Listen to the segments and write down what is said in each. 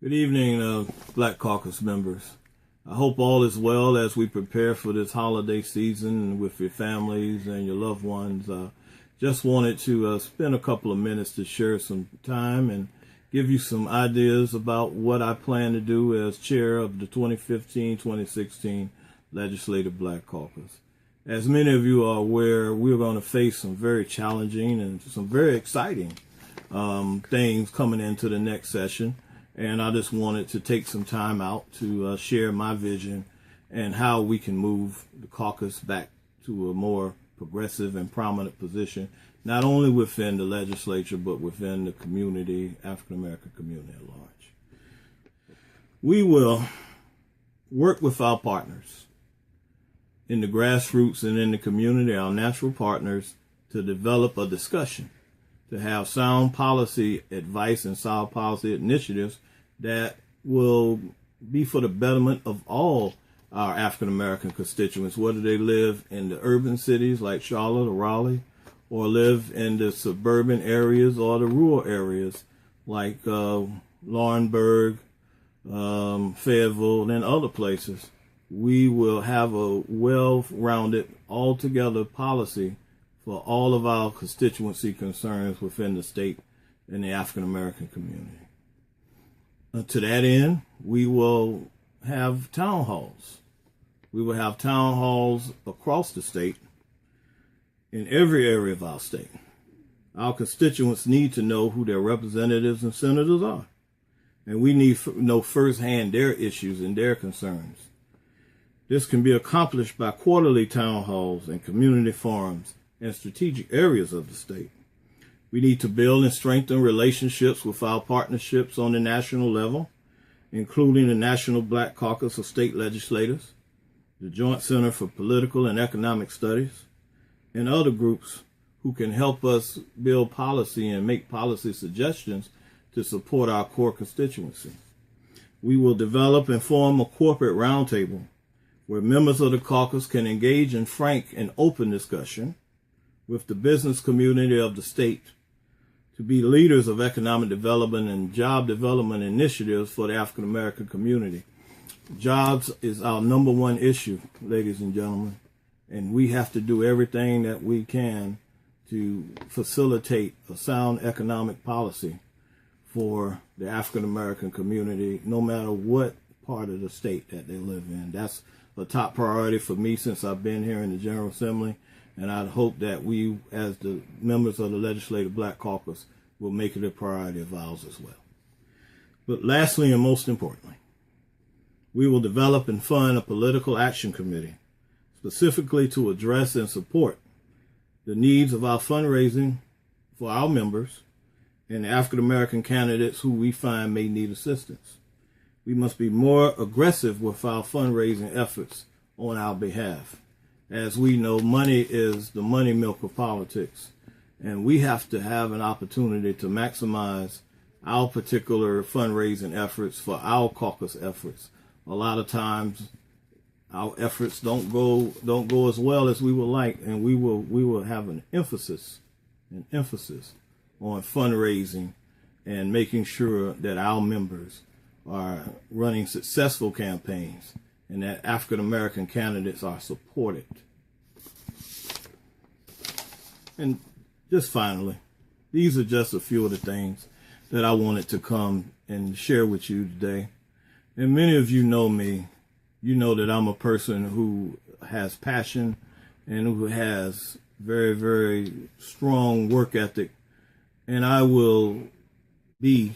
Good evening, Black Caucus members. I hope all is well as we prepare for this holiday season with your families and your loved ones. Just wanted to spend a couple of minutes to share some time and give you some ideas about what I plan to do as chair of the 2015-2016 Legislative Black Caucus. As many of you are aware, we're going to face some very challenging and some very exciting things coming into the next session. And I just wanted to take some time out to share my vision and how we can move the caucus back to a more progressive and prominent position, not only within the legislature, but within the community, African-American community at large. We will work with our partners in the grassroots and in the community, our natural partners, to develop a discussion, to have sound policy advice and sound policy initiatives that will be for the betterment of all our African-American constituents, whether they live in the urban cities like Charlotte or Raleigh, or live in the suburban areas or the rural areas like Laurinburg, Fayetteville, and other places. We will have a well-rounded, altogether policy for all of our constituency concerns within the state and the African-American community. To that end, we will have town halls. We will have town halls across the state, in every area of our state. Our constituents need to know who their representatives and senators are, and we need to know firsthand their issues and their concerns. This can be accomplished by quarterly town halls and community forums in strategic areas of the state. We need to build and strengthen relationships with our partnerships on the national level, including the National Black Caucus of State Legislators, the Joint Center for Political and Economic Studies, and other groups who can help us build policy and make policy suggestions to support our core constituency. We will develop and form a corporate roundtable where members of the caucus can engage in frank and open discussion with the business community of the state to be leaders of economic development and job development initiatives for the African American community. Jobs is our number one issue, ladies and gentlemen, and we have to do everything that we can to facilitate a sound economic policy for the African American community, no matter what part of the state that they live in. That's a top priority for me since I've been here in the General Assembly. And I'd hope that we, as the members of the Legislative Black Caucus, will make it a priority of ours as well. But lastly, and most importantly, we will develop and fund a political action committee specifically to address and support the needs of our fundraising for our members and African-American candidates who we find may need assistance. We must be more aggressive with our fundraising efforts on our behalf. As we know, money is the money milk of politics, and we have to have an opportunity to maximize our particular fundraising efforts for our caucus efforts. A lot of times, our efforts don't go as well as we would like, and we will have an emphasis on fundraising and making sure that our members are running successful campaigns and that African-American candidates are supported. And just finally, these are just a few of the things that I wanted to come and share with you today. And many of you know me. You know that I'm a person who has passion and who has very, very strong work ethic. And I will be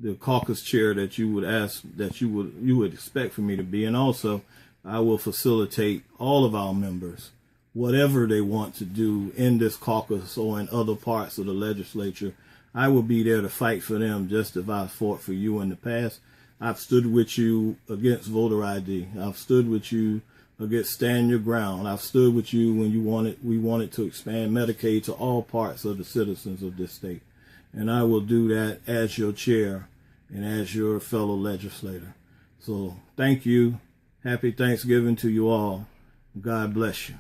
the caucus chair that you would ask, that you would expect for me to be. And also, I will facilitate all of our members, whatever they want to do in this caucus or in other parts of the legislature. I will be there to fight for them just as I fought for you in the past. I've stood with you against voter ID. I've stood with you against Stand Your Ground. I've stood with you when we wanted to expand Medicaid to all parts of the citizens of this state. And I will do that as your chair and as your fellow legislator. So thank you. Happy Thanksgiving to you all. God bless you.